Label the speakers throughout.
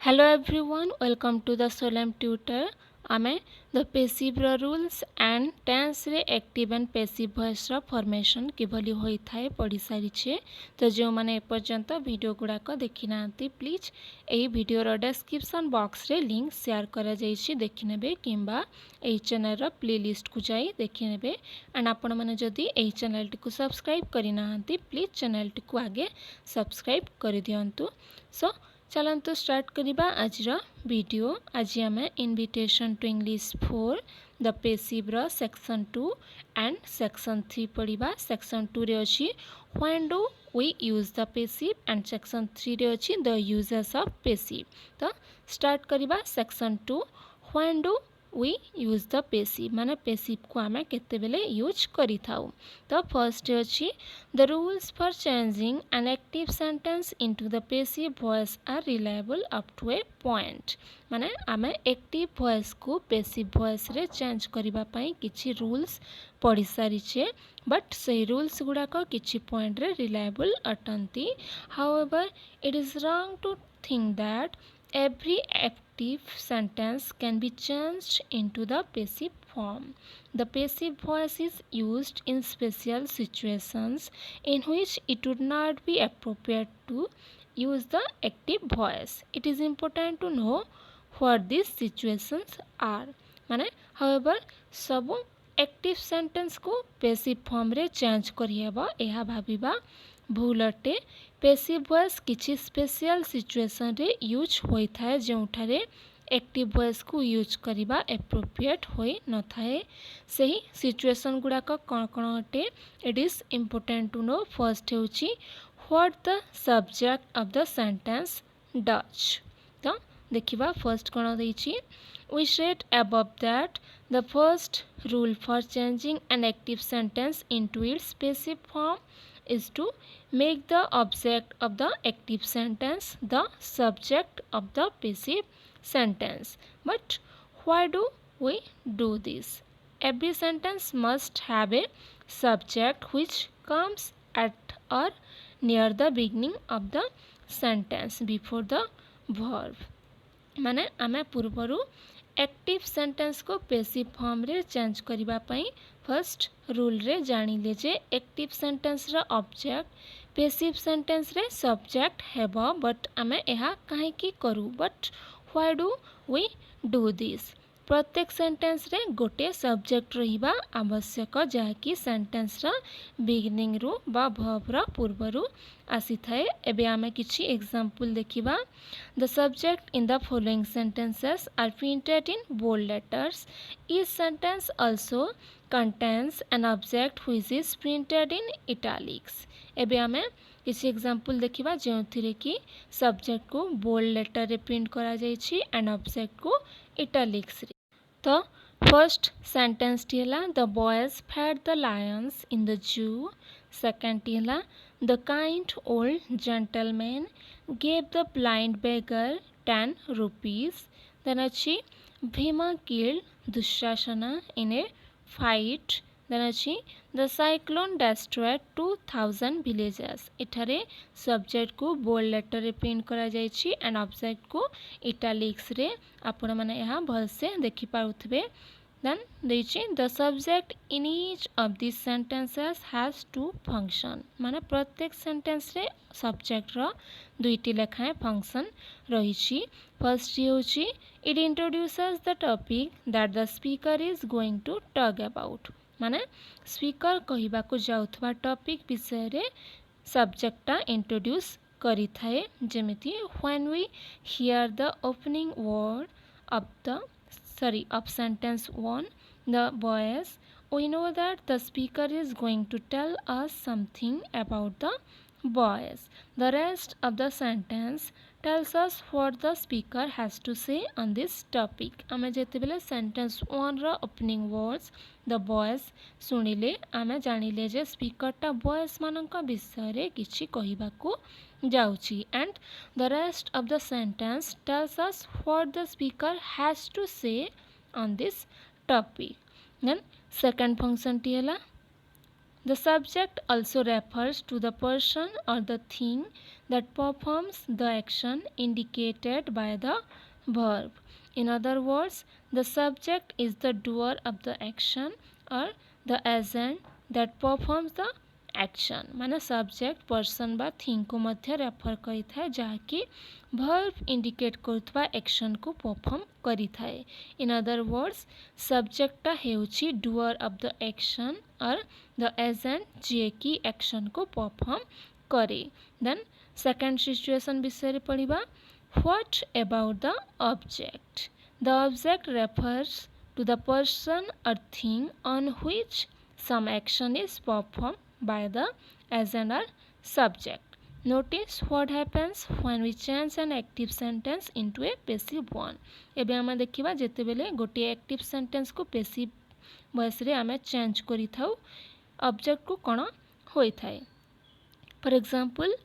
Speaker 1: Hello everyone, welcome to the Solam Tutor. आमे the passive rules and tense रे active and passive voice formation किभली होई थाए पढ़ी सारी तो जो माने एपर्यंत वीडियो गुड़ाक देखी ना प्लीज यही वीडियोर डिस्क्रिप्शन बॉक्स रे लिंक शेयर करा जाइछि देखि नेबे किंबा एही चैनल रो प्लेलिस्ट को जाई देखि नेबे एंड आपण माने जदी एही चैनल टी को सब्सक्राइब करि नाहंती प्लीज चैनल टी को आगे सब्सक्राइब करि दियंतु। सो चलतु स्टार्ट करिबा आजिर वीडियो। आज आम invitation to English 4 the passive रो सेक्शन 2 एंड सेक्शन 3 पढ़िबा। सेक्शन 2 रे अछि when do we use the passive and section 3 रे अछि द यूजेस ऑफ पेसिव। तो स्टार्ट करिबा section 2 when do we use the passive माने पेसिव को आमे केते बेले यूज करि थाउ। तो फर्स्ट अछि the rules for changing an active sentence into the passive voice are reliable up to a point. माने आमे एक्टिव वॉइस को पेसिव वॉइस रे चेंज करिबा पई किछि रूल्स पढ़ी सारी छे बट से रूल्स गुडा को किछि पॉइंट रे रिलायबल अटंती। However it is wrong to think that every active sentence can be changed into the passive form. The passive voice is used in special situations in which it would not be appropriate to use the active voice. It is important to know what these situations are. माने however सब active sentence को passive form रे change करिहेबा एहा भाबिबा भूल अटे। Passive voice किछि special situation रे use होई थाए जोठारे एक्टिव वॉइस को यूज करिबा एप्रोप्रिएट होई न थाए। सही सिचुएशन गुडा को कोन कोन अटे it is important to know. First होची what the subject of the sentence does. तो देखिबा फर्स्ट कोन दैछि we said above that the first rule for changing an active sentence into its passive form is to make the object of the active sentence the subject of the passive sentence. But why do we do this? Every sentence must have a subject which comes at or near the beginning of the sentence before the verb. माने आमे पूर्वरु active sentence को passive form रे change करिबा पई first rule रे जानिले जे एक्टिव सेंटेंस रा ऑब्जेक्ट पेसिव सेंटेंस रे सब्जेक्ट हेबो बट आमे एहा काहे की करू but why do we do this. प्रत्येक सेंटेंस रे गोटे सब्जेक्ट रहिबा आवश्यक जहाँकि सेंटेंस रा बिगिनिंग रु बा वर्ब रा पूर्वरु आसी थाए। एबे आमे किछि एग्जांपल देखिबा। The subject in the following sentences are printed in bold letters. Each sentence also contains an object which is printed in italics. एबे आमे किसी एग्जांपल देखिबा जोंथिरे कि सब्जेक्ट को बोल्ड लेटर रे प्रिंट करा जायछि एंड ऑब्जेक्ट को इटालिक्स रे। तो फर्स्ट सेंटेंस टिला the boys fed the lions in the zoo. Second टिला the kind old gentleman gave the blind beggar 10 rupees. Then अच्छी Bhima killed Dushasana in a fight. Then अच्छी the cyclone destroyed 2000 villages. इठारे subject को bold letter रे print करा जायछि and object को italics रे आपण माने यहाँ भल से देखि पारुथबे। Then देछि the subject in each of this sentences has two function माने प्रत्येक सेंटेंस रे सब्जेक्ट रो दुईटी लेखाएं फंक्शन रहिछि। फर्स्ट होछि it introduces the topic that the speaker is going to talk about माने स्पीकर कहिबा को जाउथबा टॉपिक विषय रे सब्जेक्टटा इंट्रोड्यूस करि थाए। जेमिति when we hear the opening word of sentence 1 the boys we know that the speaker is going to tell us something about the boys. The rest of the sentence tells us what the speaker has to say on this topic. आमे जेतेबेले sentence 1 row opening words the boys सुनिले आमे जानिले जे speaker टा boys मानक विषय रे किछि कहिबा को जाउछि and the rest of the sentence tells us what the speaker has to say on this topic. Then second function T हला The subject also refers to the person or the thing that performs the action indicated by the verb. In other words, the subject is the doer of the action or the agent that performs the action. माने subject person बा thing को मध्य refer करी थाए जहाँकि verb indicate करुवा action को perform करी थाए. In other words, subject टा हेउची doer of the action or the agent जे की action को perform करे. Then second situation विषय रे पढ़िबा. What about the object? The object refers to the person or thing on which some action is performed by the agent or subject. Notice what happens when we change an active sentence into a passive one. एबे आमे देखिबा जेतेबेले गोटे active sentence को passive voice रे आमे change करि थाउ object को कोन होई थाए. For example,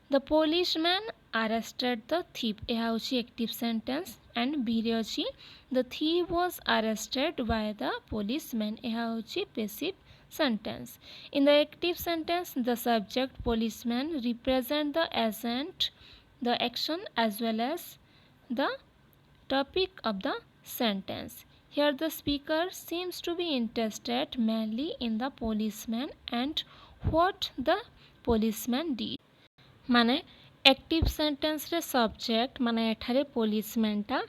Speaker 1: the policeman arrested the thief. यह होची active sentence and B रे अछि the thief was arrested by the policeman. यह होची passive sentence. In the active sentence, the subject policeman represent the agent, the action as well as the topic of the sentence. Here the speaker seems to be interested mainly in the policeman and what the policeman did. माने active sentence रे subject माने एठारे policeman टा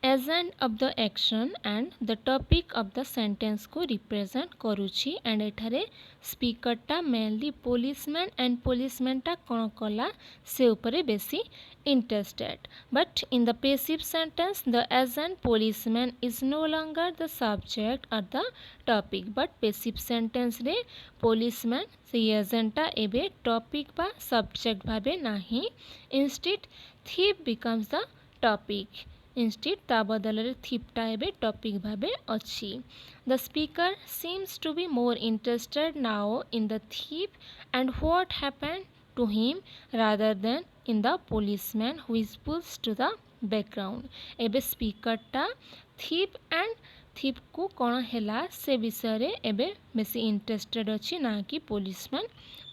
Speaker 1: agent of the action and the topic of the sentence को represent करूची and एठारे speaker टा mainly policeman and policeman टा कोन कला से ऊपर बेसी interested. But in the passive sentence, the agent policeman is no longer the subject or the topic. But passive sentence रे policeman से agent टा एबे topic बा subject भाबे नाही. Instead, thief becomes the topic. Instead, ता बदलरे thief टा एबे topic भाबे अछि. The speaker seems to be more interested now in the thief and what happened to him rather than in the policeman who is pushed to the background. एबे speaker टा thief and thief को कोन हैला से विषय रे एबे बेसी interested अछि ना कि policeman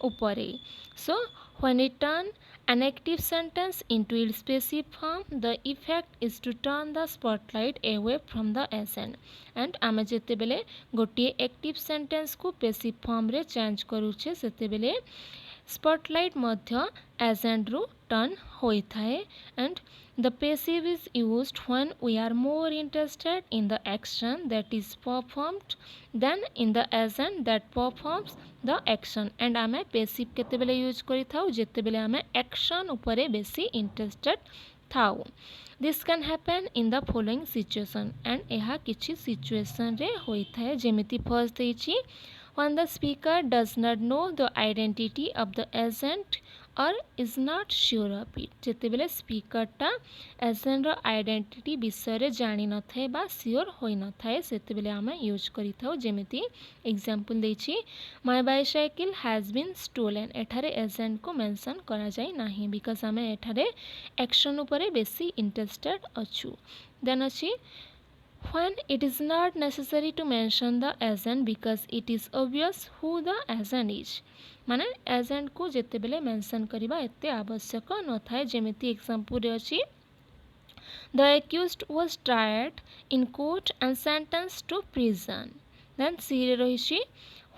Speaker 1: उपरे. So when we turn an active sentence into its passive form, the effect is to turn the spotlight away from the agent. And आमे जेतेबेले गोटिए एक्टिव सेंटेंस को passive form रे चेंज करूछे सेतेबेले स्पॉटलाइट मध्य agent रु turn होई थाए and the passive is used when we are more interested in the action that is performed than in the agent that performs the action. and आमे passive केतेबेले use करि थाउ जेतेबेले आमे action उपरे बेसी interested थाउ. This can happen in the following situation and एहा किछि situation रे होई थाए जेमिति फर्स्ट देछि when the speaker does not know the identity of the agent or is not sure of it. जेतेबेले स्पीकर टा एजेंट रो आइडेंटिटी विषय रे जानि न थाए बा सियोर होई न थाए सेतेबेले आमे यूज करि थाउ जेमिति एग्जांपल देछि my bicycle has been stolen. एठारे एजेंट को मेंशन करा जाय नाही बिकॉज़ आमे एठारे एक्शन उपरे बेसी इंटरेस्टेड अछु. देन अछि when it is not necessary to mention the agent because it is obvious who the agent is. माने एजेंट को जेतेबेले मेंशन करिबा एते आवश्यक न थाए जेमिति एग्जांपल रे अछि the accused was tried in court and sentenced to prison. Then C रे रहिछि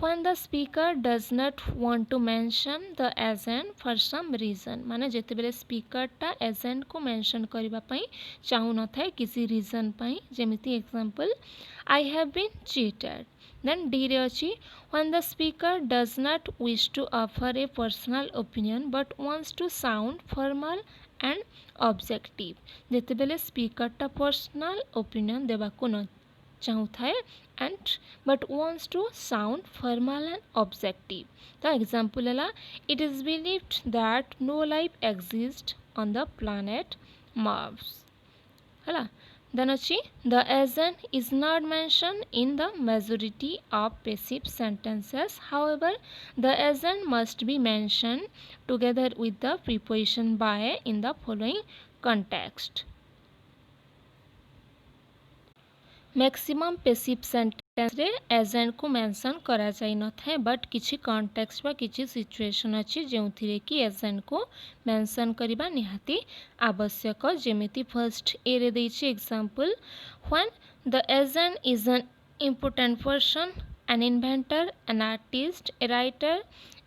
Speaker 1: when the speaker does not want to mention the agent for some reason. माने जेतेबेले स्पीकर टा एजेंट को मेंशन करिबा पई चाहू न थाए किसी रीजन पई जेमिति example I have been cheated. Then D रे अछि when the speaker does not wish to offer a personal opinion but wants to sound formal and objective. जेतेबेले स्पीकर टा पर्सनल ओपिनियन देबाको न चाहू थाए and but wants to sound formal and objective. The example है it is believed that no life exists on the planet Mars. है then अच्छी the agent is not mentioned in the majority of passive sentences. However, the agent must be mentioned together with the preposition by in the following context. Maximum passive sentence tense रे agent को mention करा जाई न थाए but किछि context बा किछि situation अछि जेउथिरे कि एजेंट को मेंशन करिबा निहाती आवश्यक जेमिति फर्स्ट ए रे दैछि example when the agent is an important person an inventor an artist a writer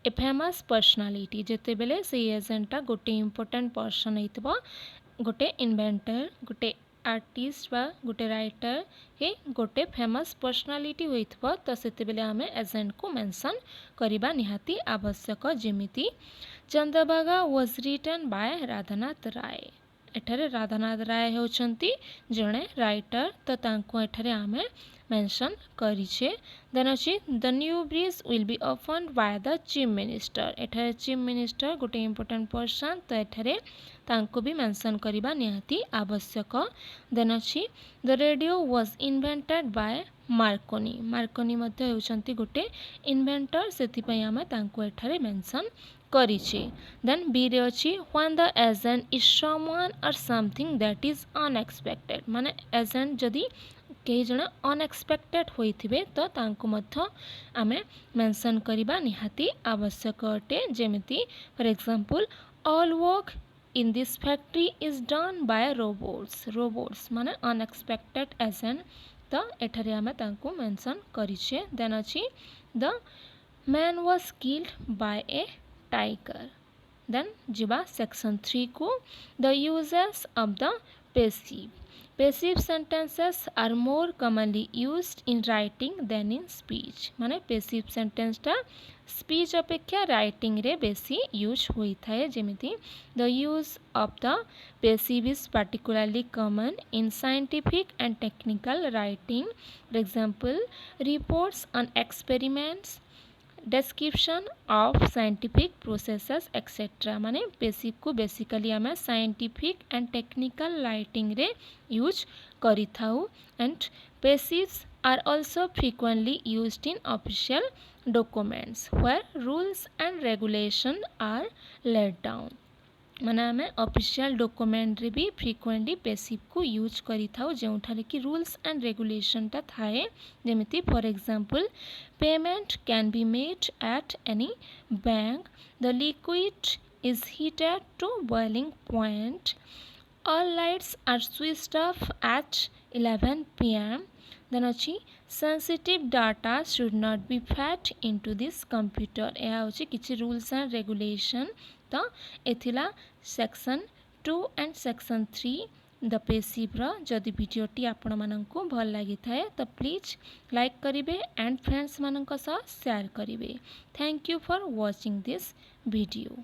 Speaker 1: a famous personality जेते बेले से एजेंटा गोटे इम्पोर्टेंट पर्सन हेतबो गोटे इन्वेंटर गोटे आर्टिस्ट बा गोटे राइटर कि गोटे फेमस पर्सनालिटी होइथबो तो सेते बेले आमे एजेंट को मेंशन करिबा निहाती आवश्यक जेमिति Chandrabhaga was written by Radhanath Ray एठारे राधानाथ राय होचंती जणे राइटर तो तांको एठारे आमे मेंशन करिछे देन अछि the new bridge will be opened by the chief minister एठारे चीफ मिनिस्टर गोटे इंपोर्टेंट पर्सन तो एठारे तांको भी मेंशन करिबा निहाती आवश्यक देन अछि the radio was invented by Markovnikov Markovnikov मध्ये होचंती गोटे इन्वेंटर सेति पय आमे तांको एठारे मेंशन करिछे देन बी रे अछि when the agent is someone और समथिंग दैट इज अनएक्सपेक्टेड माने एजेंट जदी कई जण अनएक्सपेक्टेड होइथिबे तो तांको मध्य आमे मेंशन करिबा निहाती आवश्यक अटे जेमिति for example all work in this factory is done by robots माने अनएक्सपेक्टेड एजेंट तो एठारे आमे तांको मेंशन करिछे देन अछि the man was killed by a tiger then जिबा सेक्शन 3 को the uses of the passive sentences are more commonly used in writing than in speech माने पैसिव सेंटेंस टा स्पीच अपेक्षा राइटिंग रे बेसी यूज होई थाए जेमिति the use of the passive is particularly common in scientific and technical writing for example reports on experiments description of scientific processes etc माने basic को बेसिकली आमे साइंटिफिक एंड टेक्निकल राइटिंग रे use करि थाउ and passives are also frequently used in official documents where rules and regulation are laid down माने आमे official document रे भी फ्रीक्वेंटली पैसिव को यूज करि थाउ जेउठारे कि रूल्स एंड रेगुलेशन ता थाए जेमिति for example payment can be made at any bank the liquid is heated to boiling point all lights are switched off at 11 PM then अछि sensitive data should not be fed into this computer एहा होछि किछि rules and regulation तो एथिला section 2 and section 3 the passive रो जदि वीडियोटी आपण माननकु भल लागि थाए तो प्लीज लाइक करिवे एंड फ्रेंड्स माननक साथ शेयर करिवे thank you for watching this video.